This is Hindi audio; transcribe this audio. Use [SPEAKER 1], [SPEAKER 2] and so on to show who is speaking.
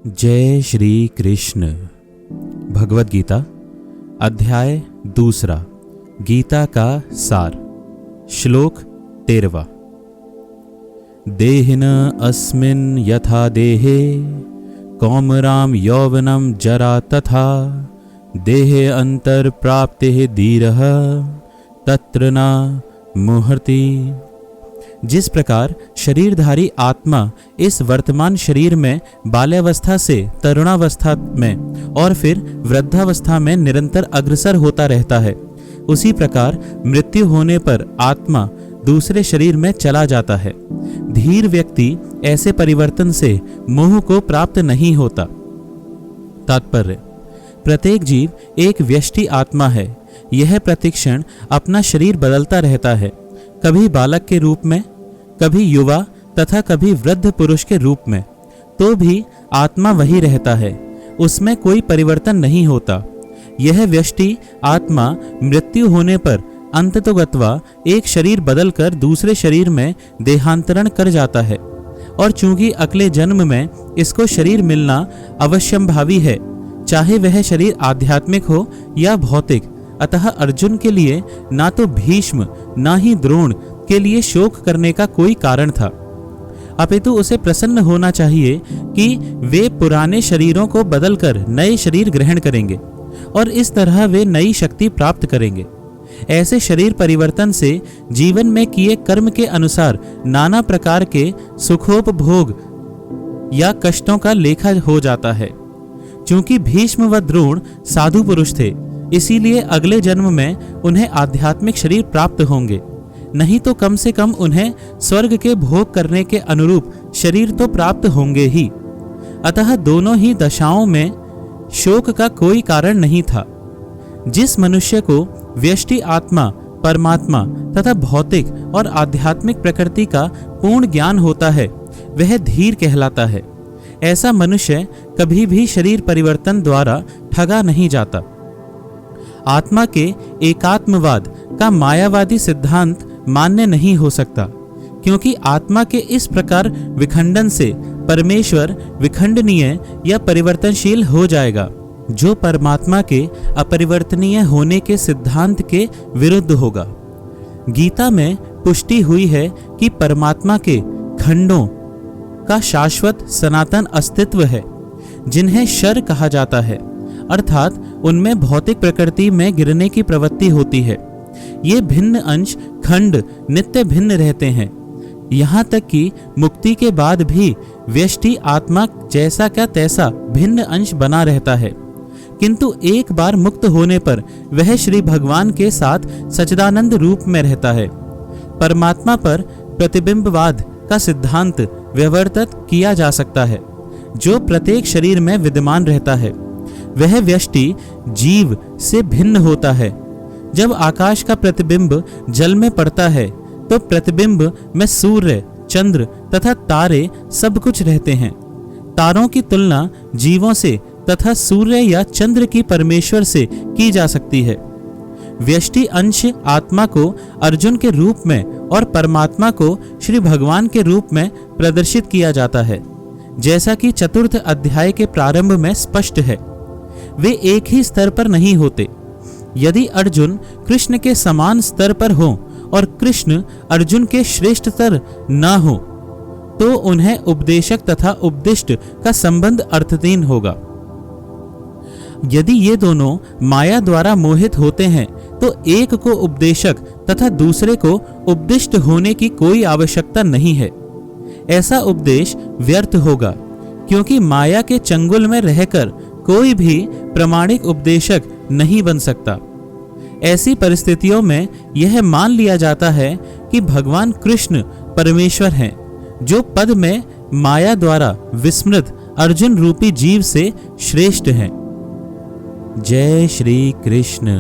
[SPEAKER 1] जय श्री कृष्ण। भगवद गीता अध्याय 2, गीता का सार। श्लोक 13। देहिन अस्मिन् यथा देहे कौमराम यौवनम जरा तथा देहे अंतर प्राप्ते धीरः तत्र न मुहर्ति। जिस प्रकार शरीरधारी आत्मा इस वर्तमान शरीर में बाल्यावस्था से तरुणावस्था में और फिर वृद्धावस्था में निरंतर अग्रसर होता रहता है, उसी प्रकार मृत्यु होने पर आत्मा दूसरे शरीर में चला जाता है। धीर व्यक्ति ऐसे परिवर्तन से मोह को प्राप्त नहीं होता। तात्पर्य: प्रत्येक जीव एक व्यष्टि आत्मा है। यह प्रतिक्षण अपना शरीर बदलता रहता है, कभी बालक के रूप में, कभी युवा तथा कभी वृद्ध पुरुष के रूप में, तो भी आत्मा वही रहता है, उसमें कोई परिवर्तन नहीं होता। यह व्यष्टि आत्मा मृत्यु होने पर अंततोगत्वा एक शरीर बदलकर दूसरे शरीर में देहांतरण कर जाता है, और चूंकि अगले जन्म में इसको शरीर मिलना अवश्यंभावी है, चाहे वह शरीर आध्यात्मिक हो या भौतिक। अतः अर्जुन के लिए ना तो भीष्म ना ही द्रोण के लिए शोक करने का कोई कारण था, अपितु उसे प्रसन्न होना चाहिए कि वे पुराने शरीरों को बदलकर नए शरीर ग्रहण करेंगे और इस तरह वे नई शक्ति प्राप्त करेंगे। ऐसे शरीर परिवर्तन से जीवन में किए कर्म के अनुसार नाना प्रकार के सुखोपभोग या कष्टों का लेखा हो जाता है। चूंकि भीष्म व द्रोण साधु पुरुष थे, इसीलिए अगले जन्म में उन्हें आध्यात्मिक शरीर प्राप्त होंगे, नहीं तो कम से कम उन्हें स्वर्ग के भोग करने के अनुरूप शरीर तो प्राप्त होंगे ही। अतः दोनों ही दशाओं में शोक का कोई कारण नहीं था। जिस मनुष्य को व्यष्टि आत्मा, परमात्मा तथा भौतिक और आध्यात्मिक प्रकृति का पूर्ण ज्ञान होता है, वह धीर कहलाता है। ऐसा मनुष्य कभी भी शरीर परिवर्तन द्वारा ठगा नहीं जाता। आत्मा के एकात्मवाद का मायावादी सिद्धांत मान्य नहीं हो सकता, क्योंकि आत्मा के इस प्रकार विखंडन से परमेश्वर विखंडनीय या परिवर्तनशील हो जाएगा, जो परमात्मा के अपरिवर्तनीय होने के सिद्धांत के विरुद्ध होगा। गीता में पुष्टि हुई है कि परमात्मा के खंडों का शाश्वत सनातन अस्तित्व है, जिन्हें शर कहा जाता है, अर्थात उनमें भौतिक प्रकृति में गिरने की प्रवृत्ति होती है। ये भिन्न अंश खंड नित्य भिन्न रहते हैं, यहाँ तक कि मुक्ति के बाद भी व्यष्टि आत्मा जैसा का तैसा भिन्न अंश बना रहता है, किंतु एक बार मुक्त होने पर वह श्री भगवान के साथ सच्चिदानंद रूप में रहता है। परमात्मा पर प्रतिबिंबवाद का सिद्धांत व्यवर्तित किया जा सकता है, जो प्रत्येक शरीर में विद्यमान रहता है। वह व्यष्टि जीव से भिन्न होता है। जब आकाश का प्रतिबिंब जल में पड़ता है, तो प्रतिबिंब में सूर्य, चंद्र तथा तारे सब कुछ रहते हैं। तारों की तुलना जीवों से तथा सूर्य या चंद्र की परमेश्वर से की जा सकती है। व्यष्टि अंश आत्मा को अर्जुन के रूप में और परमात्मा को श्री भगवान के रूप में प्रदर्शित किया जाता है, जैसा कि 4 अध्याय के प्रारंभ में स्पष्ट है। वे एक ही स्तर पर नहीं होते। यदि अर्जुन कृष्ण के समान स्तर पर हो और कृष्ण अर्जुन के श्रेष्ठ स्तर न हो, तो उन्हें उपदेशक तथा उपदिष्ट का संबंध अर्थहीन होगा। यदि ये दोनों माया द्वारा मोहित होते हैं, तो एक को उपदेशक तथा दूसरे को उपदिष्ट होने की कोई आवश्यकता नहीं है। ऐसा उपदेश व्यर्थ होगा, क्योंकि माया के चंगुल में रहकर कोई भी प्रामाणिक उपदेशक नहीं बन सकता। ऐसी परिस्थितियों में यह मान लिया जाता है कि भगवान कृष्ण परमेश्वर हैं, जो पद में माया द्वारा विस्मृत अर्जुन रूपी जीव से श्रेष्ठ हैं। जय श्री कृष्ण।